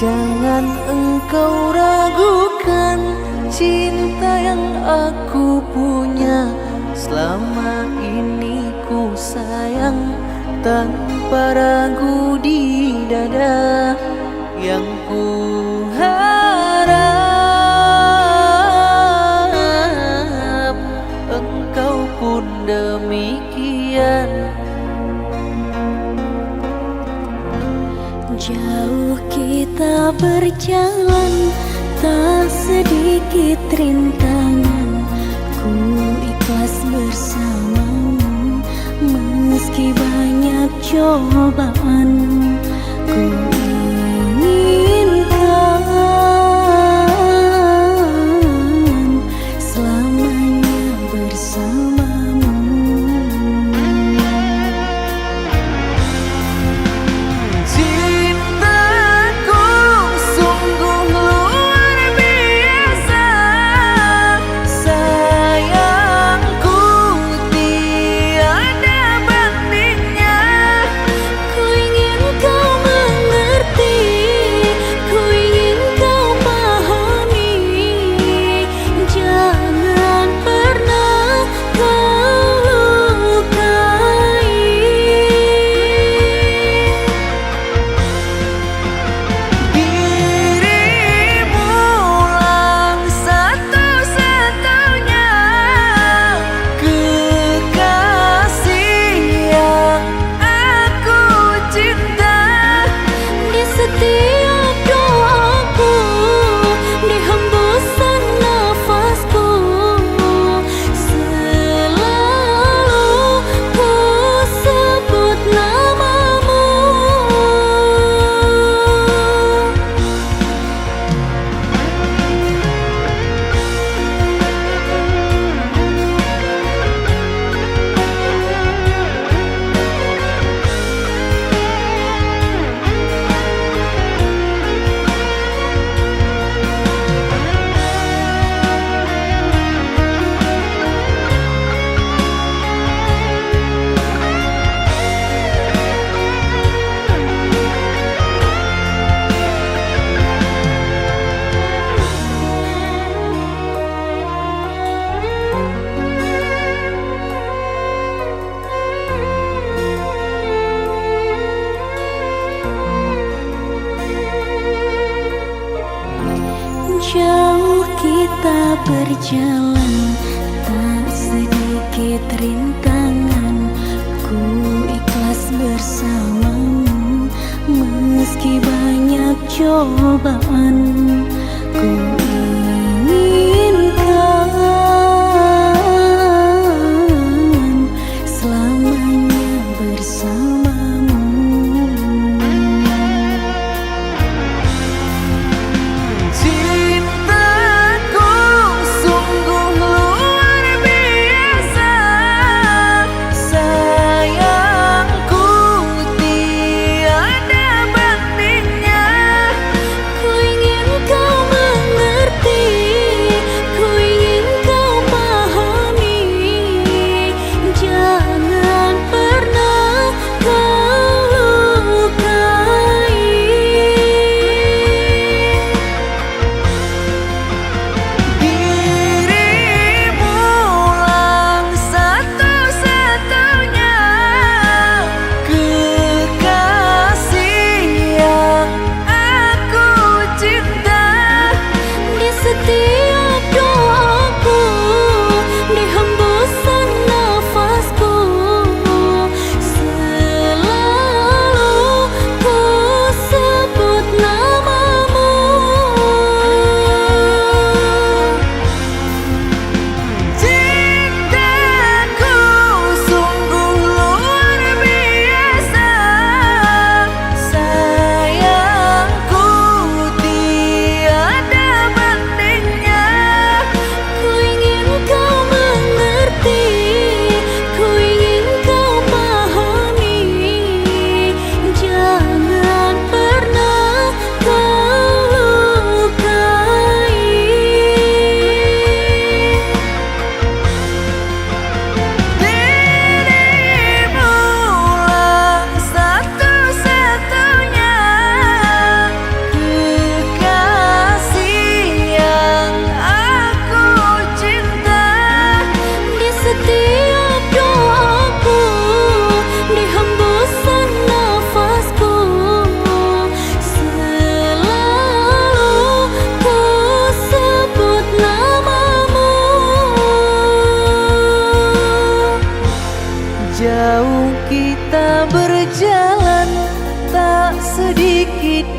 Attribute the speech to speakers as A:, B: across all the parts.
A: Jangan engkau ragukan cinta yang aku punya. Selama ini ku sayang tanpa ragu di dada. Yang ku harap engkau pun demikian.
B: Jauh kita berjalan, tak sedikit rintangan. Ku ikhlas bersamamu, meski banyak cobaan. Ku inginkan selamanya bersamamu. Jauh kita berjalan, tak sedikit rintangan. Ku ikhlas bersamamu, meski banyak cobaan. Ku inginkan selamanya bersamamu.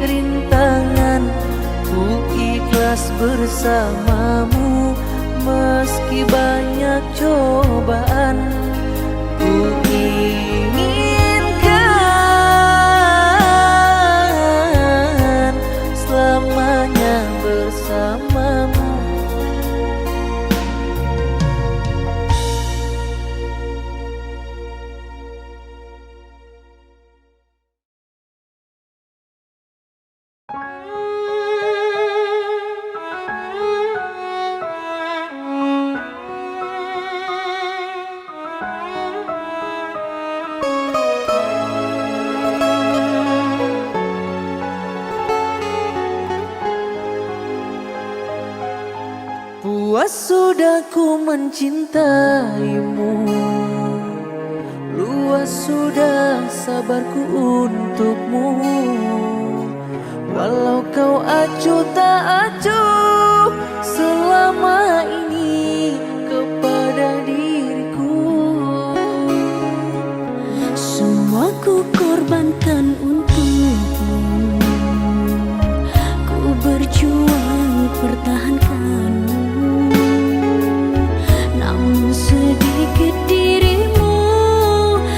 A: rintangan, ku ikhlas bersamamu. Meski banyak cobaan, ku inginkan selamanya bersamamu. Puas sudah ku mencintaimu, luas sudah sabarku untukmu. Walau kau acuh tak acuh selama ini kepada diriku.
B: Semua ku korbankan untukmu, ku berjuang pertahankanmu. Namun sedikit dirimu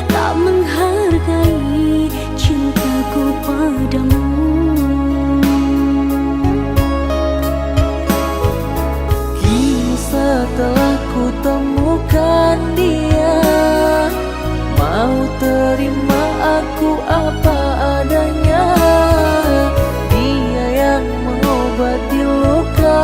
B: tak menghargai cintaku padamu.
A: Kini setelah ku temukan dia, mau terima aku apa adanya. Dia yang mengobati luka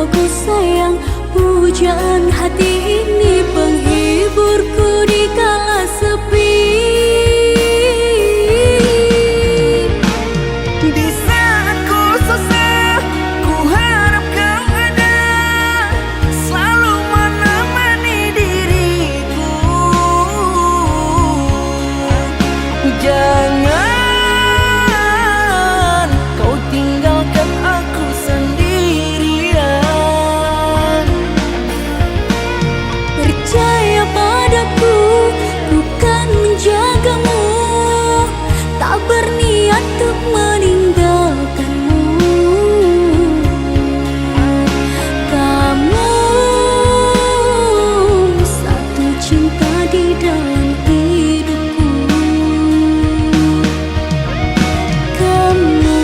B: engkau ku sayang, pujaan hati ini penghiburku di kala sepi.
A: Di saat ku susah, ku harap kau ada, selalu menemani diriku. Jangan kau tinggalkan aku sendirian.
B: Percaya padaku, ku kan menjagamu, tak berniat untuk meninggalkanmu. Kamu satu cinta di dalam hidupku. Kamu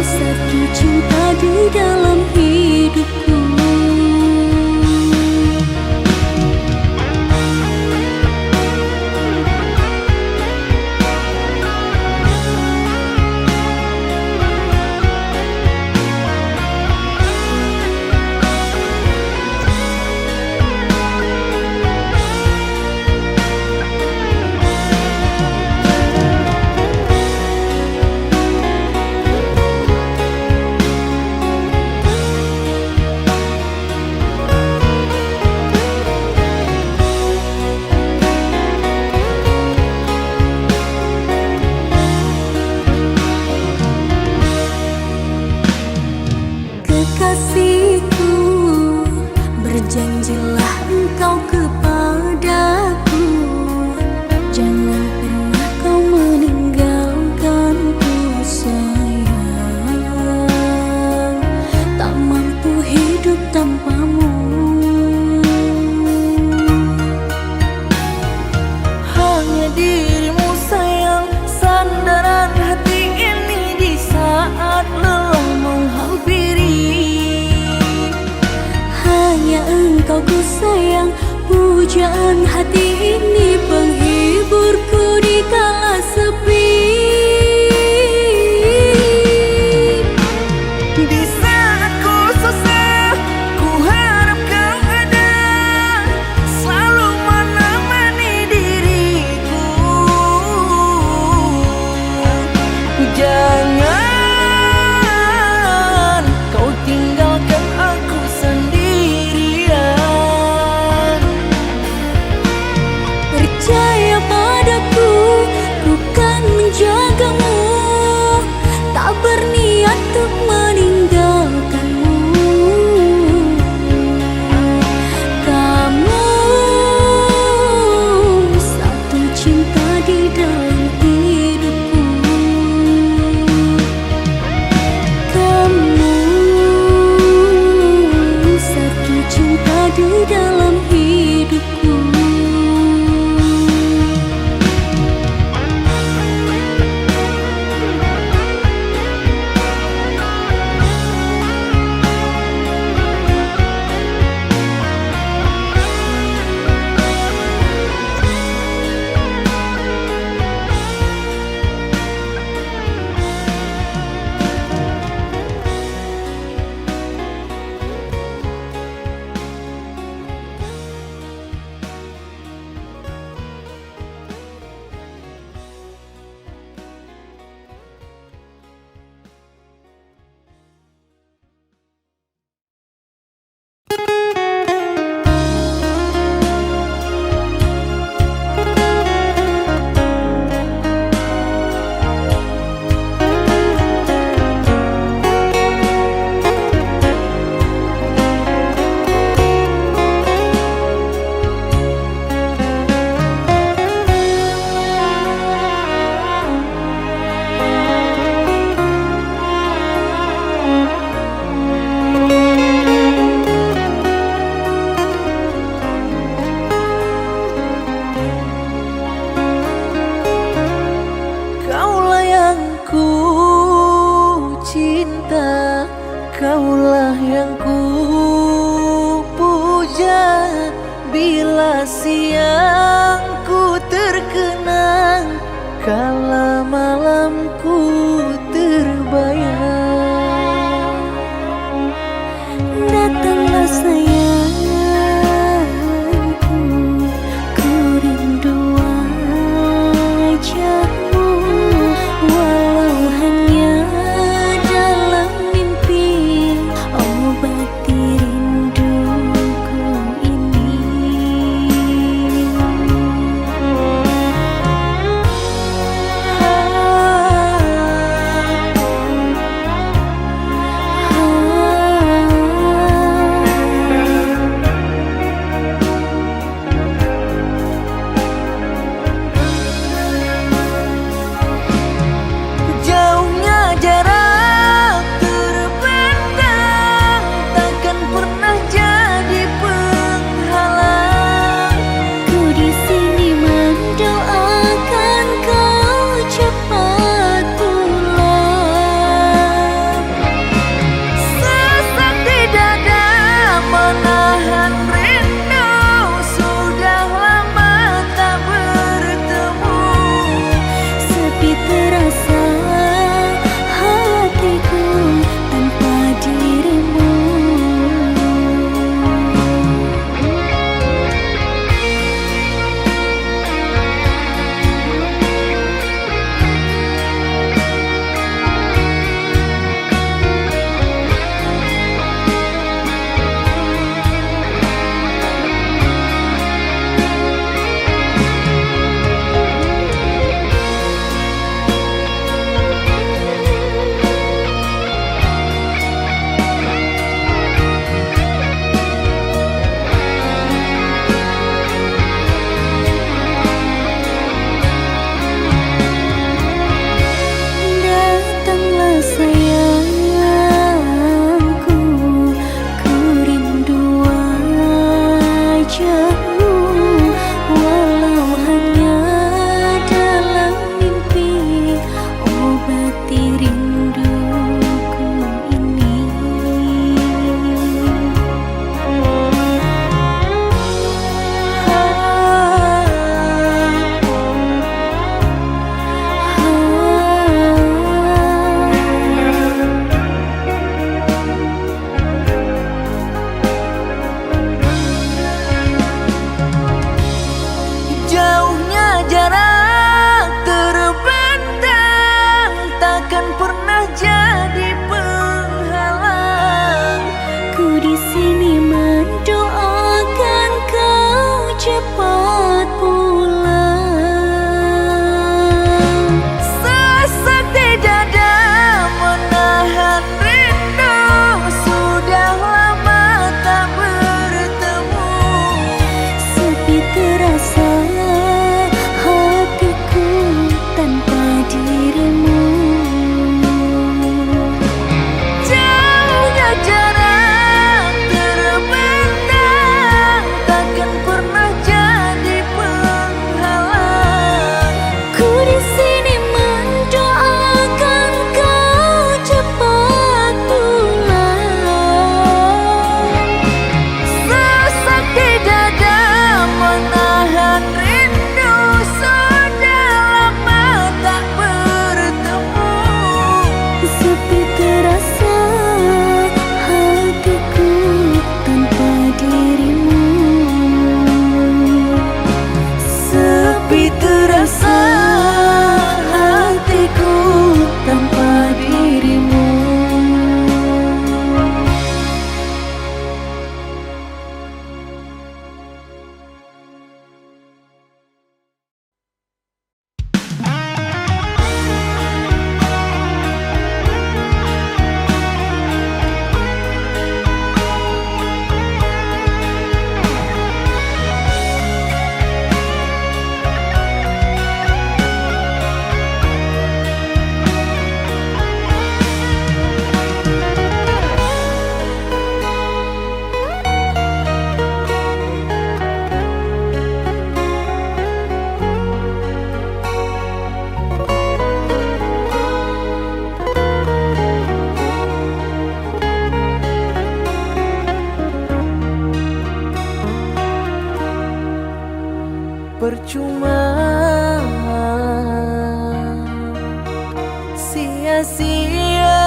B: satu cinta di dalam hidupku. Kekasihku, berjanjilah engkau kepadaku, jangan pernah kau meninggalkanku sayang, tak mampu hidup tanpamu.
A: Hanya dirimu sayang, sandaran hati ini di saat lelah menghampiri.
B: Hanya engkau ku sayang, pujaan hati ini penghiburku di kala sepi.
A: Di saat ku susah, ku harap kau ada, selalu menemani diriku. Jangan kau tinggalkan aku sendirian.
B: Percaya padaku, ku kan menjagamu, tak berniat untuk meninggalkanmu. Kamu satu cinta di dalam hidupku. Kamu satu cinta di dalam hidupku.
A: Kaulah yang ku puja, bila siang ku terkenang, kala malamku terbayang.
B: Datanglah sayangku, ku rindu wajahmu, walau hanya dalam mimpi, obati rinduku ini.
A: Jauhnya jarak terbentang, takkan pernah jadi penghalang.
B: Ku di sini mendoakan kau cepat pulang.
A: Sesak di dada menahan rindu, sudah lama tak bertemu.
B: Sepi terasa hatiku tanpa dirimu. Datanglah sayangku, ku rindu wajahmu, walau hanya dalam mimpi, obati rinduku ini.
A: Jauhnya jarak terbentang, takkan pernah jadi penghalang.
B: Ku di sini mendoakan kau cepat pulang.
A: Sesak di dada menahan rindu, sudah lama tak bertemu.
B: Sepi terasa hatiku tanpa dirimu.
A: Jauhnya jarak terbentang, takkan pernah jadi penghalang.
B: Ku di sini mendoakan kau cepat pulang.
A: Sesak di dada menahan rindu, sudah lama tak bertemu.
B: Sepi terasa hatiku tanpa dirimu.
A: Sepi terasa hatiku tanpa dirimu. Percuma sia-sia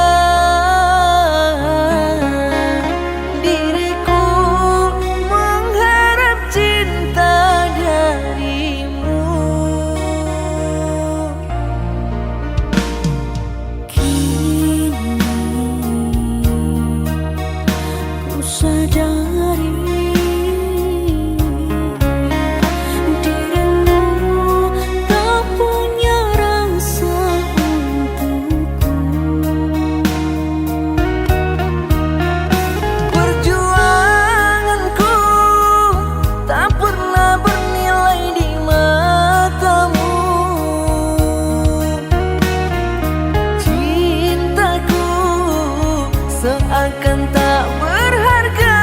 B: sadari dirimu tak punya rasa untukku.
A: Perjuanganku tak pernah bernilai di matamu. Cintaku seakan tak berharga.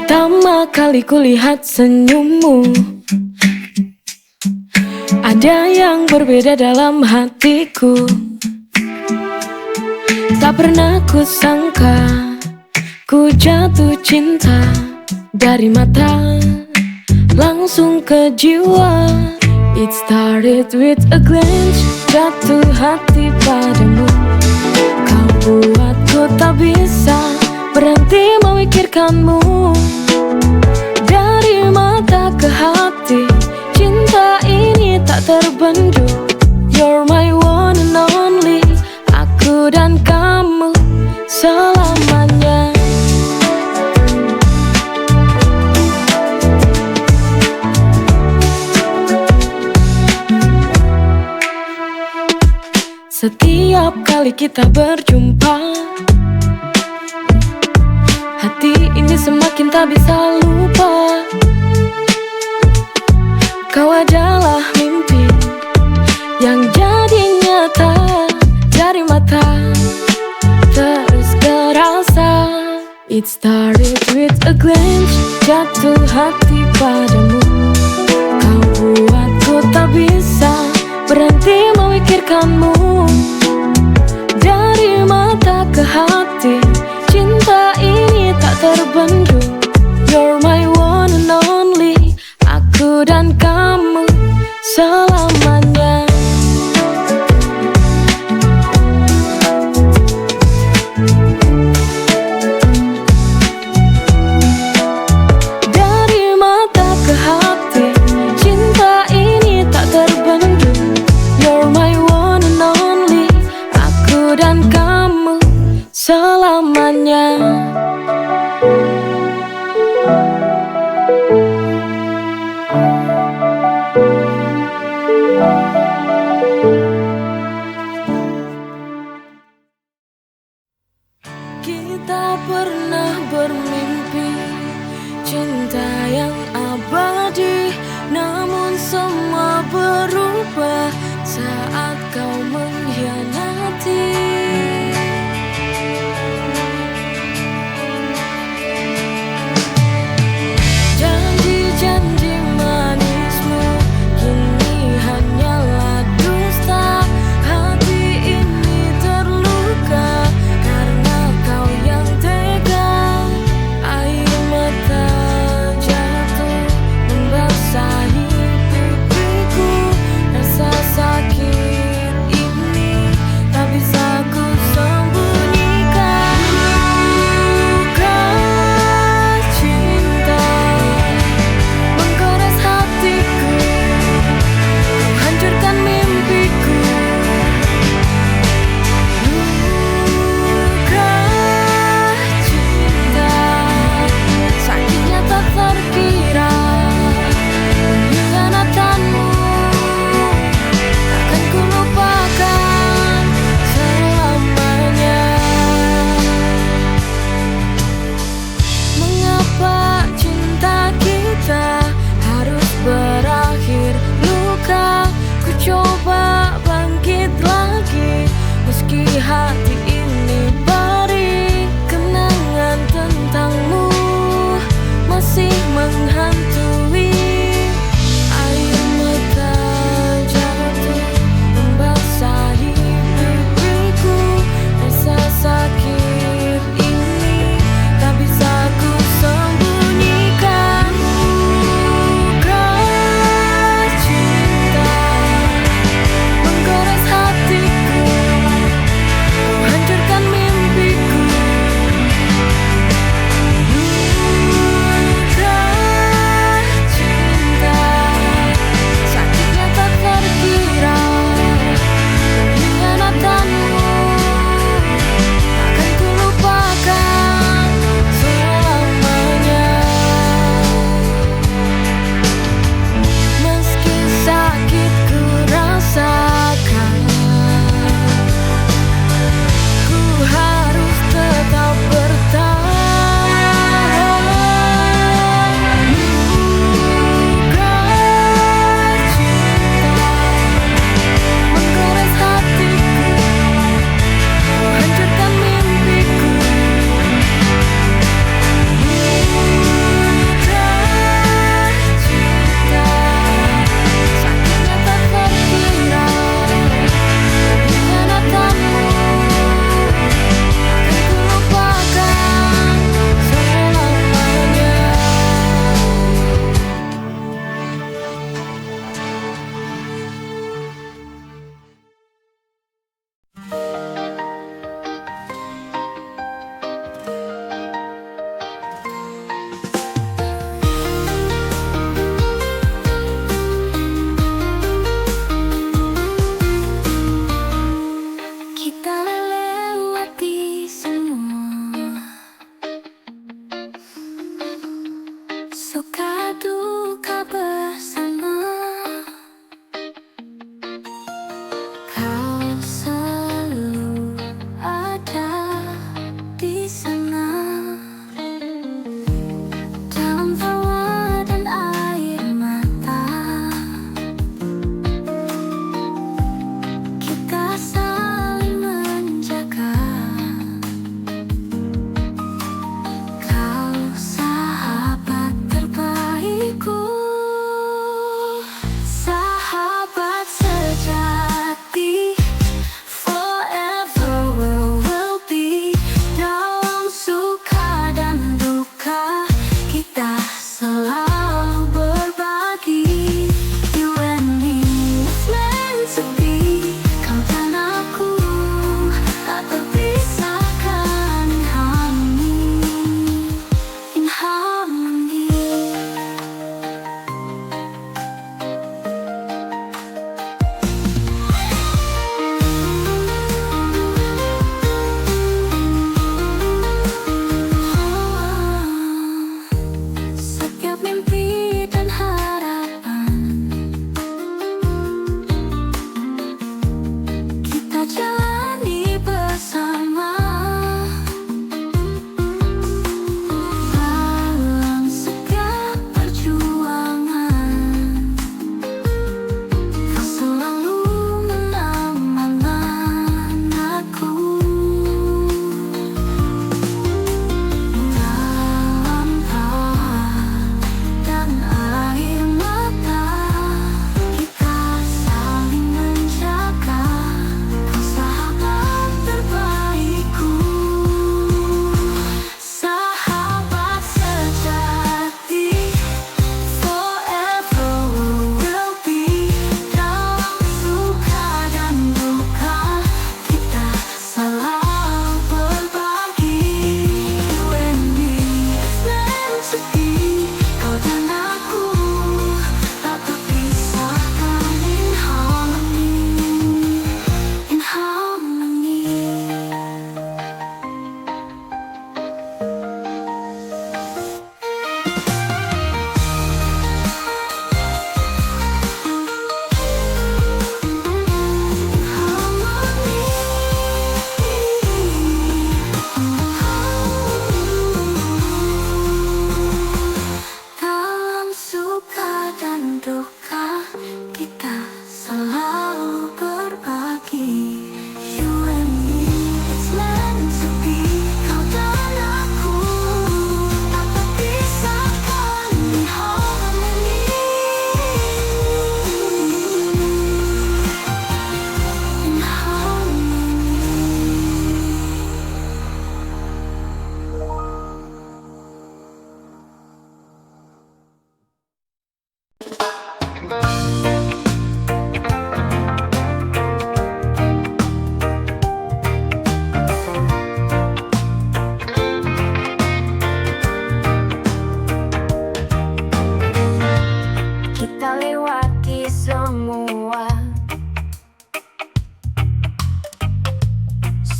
A: Pertama kali kulihat senyummu, ada yang berbeda dalam hatiku. Tak pernah ku sangka ku jatuh cinta dari mata langsung ke jiwa. It started with a glance, jatuh hati padamu. Kau buatku tak bisa berhenti memikirkanmu. Dari mata ke hati, cinta ini tak terbendung. You're my one and only, aku dan kamu selamanya. Setiap kali kita berjumpa, hati ini semakin tak bisa lupa. Kau adalah mimpi yang jadi nyata. Dari mata terus kerasa. It started with a glance, jatuh hati padamu. Kau buatku tak bisa berhenti memikirkanmu. Dari mata ke hati, cinta ini tak terbendung. You're my one and only, aku dan kamu selamanya. Dari mata ke hati, cinta ini tak terbendung. You're my one and only, aku dan kamu selamanya. Kita pernah bermimpi cinta yang abadi, namun semua berubah saat kau mengkhianati. Janji-janji manismu kini hanyalah dusta. Hati ini terluka karena kau yang tega. Air mata jatuh membasahi pipiku. Rasa sakit ini tak bisa ku sembunyikan. Luka cinta menggores hatiku, hancurkan mimpiku. Luka cinta, sakitnya tak terkira. Pengkhianatanmu takkan ku lupakan selamanya. Mengapa cinta kita harus berakhir luka? Ku coba bangkit lagi, meski hati ini perih. Kenangan tentangmu masih menghantui. Air mata jatuh membasahi pipiku. Rasa sakit ini tak bisa ku sembunyikan. Luka cinta menggores hatiku, ku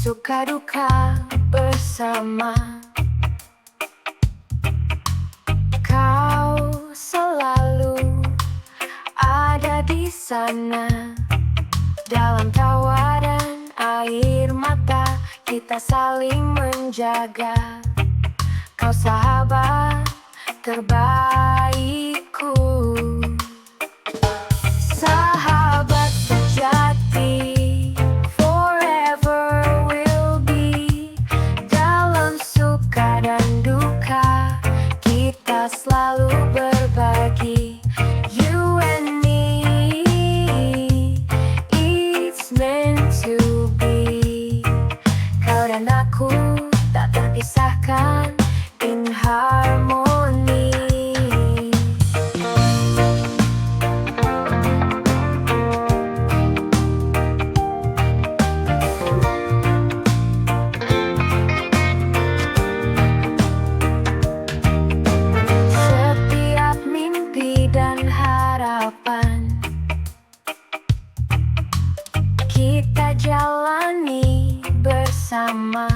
A: suka duka bersama. Kau selalu ada di sana. Dalam tawa dan air mata kita saling menjaga. Kau sahabat terbaikku, sahabat sejati, forever will be. Dalam suka dan duka kita selalu berbagi. You and me, it's meant to be. Kau dan aku tak terpisahkan in harmony. Setiap mimpi dan harapan kita jalani bersama.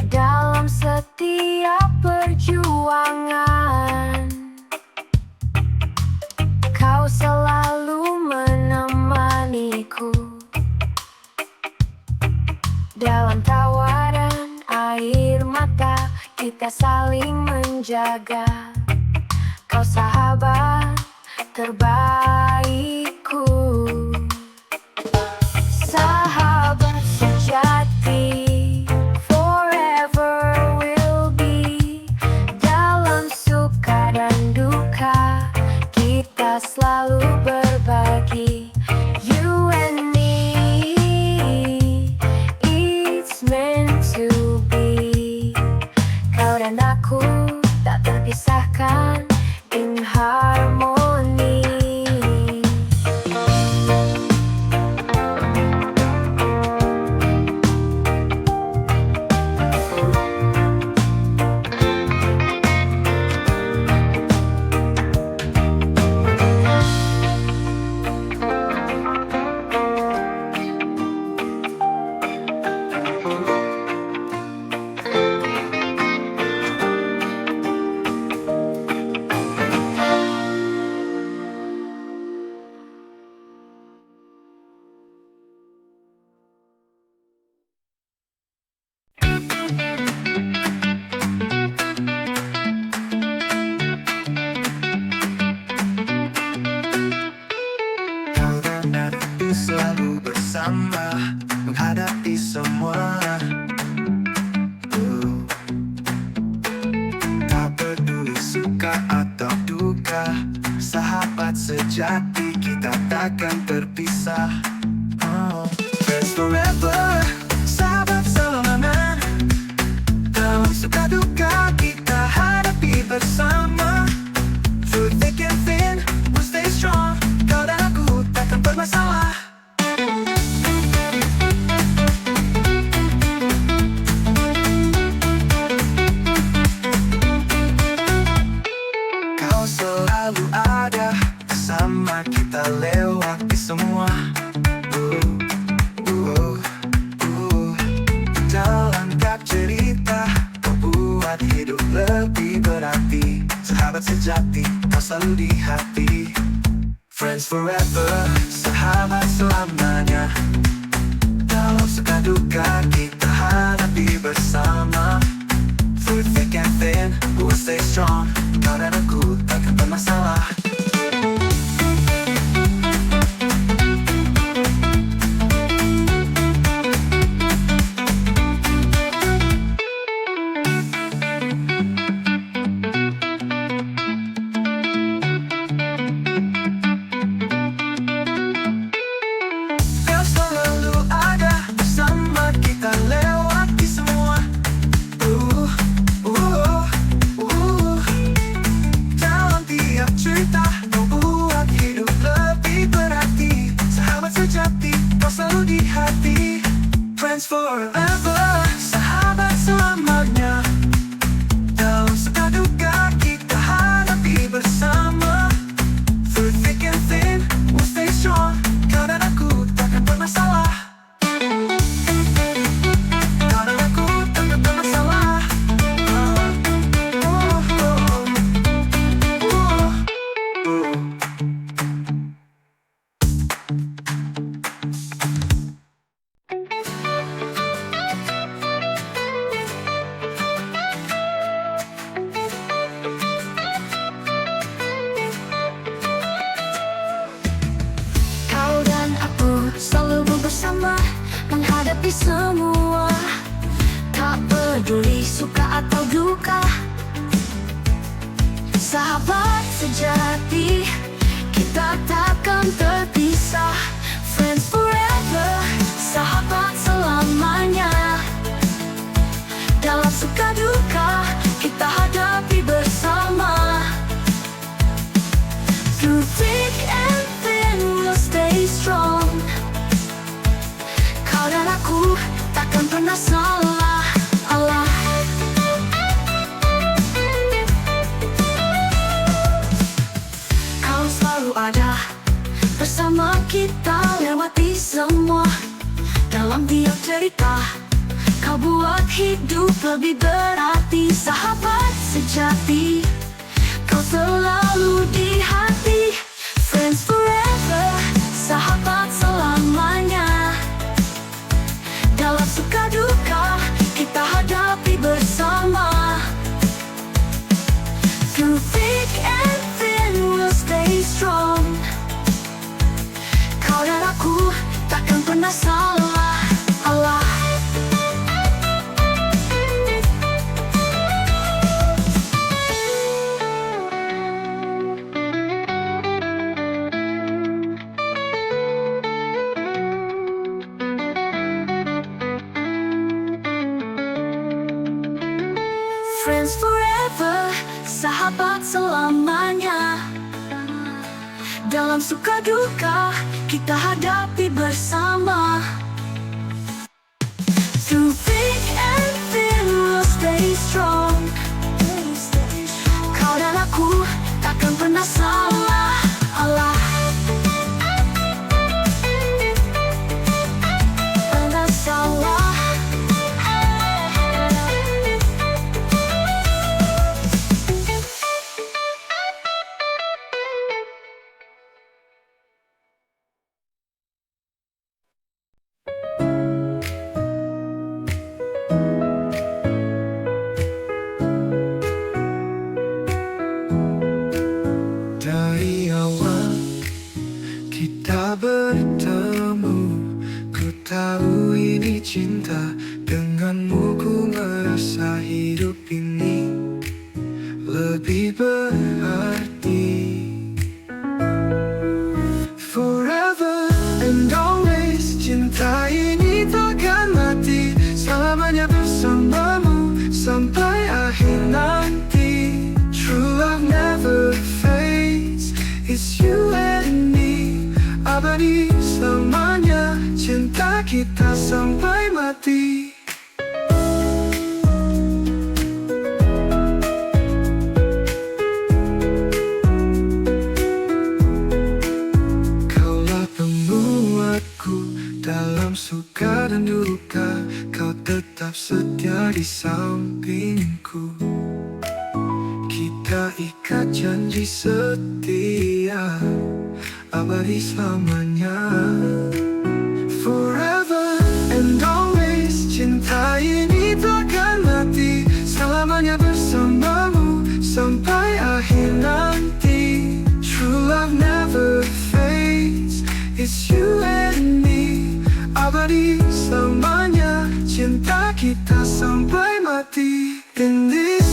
A: Dalam setiap perjuangan kau selalu menemaniku. Dalam tawa dan air mata kita saling menjaga. Kau sahabat terbaikku, sahabat sejati, forever will be. Dalam suka dan duka kita selalu berbagi. You and me, it's meant to be. Kau dan aku tak terpisahkan in harmony.
C: Selalu bersama menghadapi semua. Tak peduli suka atau duka, sahabat sejati kita takkan terpisah. Friends forever, sahabat selamanya. Dalam suka duka kita hadapi bersama. Through thick and thin, we'll stay strong. Kau dan aku takkan bermasalah. Kau selalu ada bersama kita lewati semua. Dalam tiap cerita kau buat hidup lebih berarti. Sahabat sejati kau selalu di hati. Friends forever, sahabat selamanya. Dalam suka duka kita hadapi bersama. Through thick and thin, we'll stay strong. Kau dan aku takkan bermasalah. Friends forever, sahabat selamanya. Dalam suka duka kita hadapi bersama. Through thick and thin, we'll stay strong. Kau dan aku takkan bermasalah.
A: menghadapi semua, tak peduli suka atau duka. Sahabat sejati, kita takkan terpisah. Friends forever, sahabat selamanya. Dalam suka duka, kita hadapi bersama. Through thick and thin, we'll stay strong. Kau dan aku takkan pernah salah. Allah. Kau selalu ada bersama kita, lewati semua. Dalam tiap cerita, kau buat hidup lebih berarti. Sahabat sejati, kau selalu di hati. Friends forever, sahabat selamanya. Dalam suka duka, kita hadapi bersama. Through thick and thin, we'll stay strong. Kau dan aku takkan pernah salah. Allah. Friends forever, sahabat selamanya. Dalam suka duka, kita hadapi bersama. Through thick and thin, we'll stay strong. Kau dan aku takkan pernah salah. Allah. Pernah salah.
C: Dari awal kita bertemu, ku tahu ini cinta. Denganmu ku merasa hidup ini lebih berarti. Forever and always, cinta ini takkan mati. Selamanya bersamamu sampai akhir nanti. True love never fades, it's you and me. Abadi selamanya, cinta kita sampai mati. Kaulah penguatku dalam suka dan duka. Kau tetap setia di sampingku. Kita ikat janji setia, abadi selamanya. Forever and always, cinta ini takkan mati. Selamanya bersamamu sampai akhir nanti. True love never fades, it's you and me. Abadi selamanya, cinta kita sampai mati. In this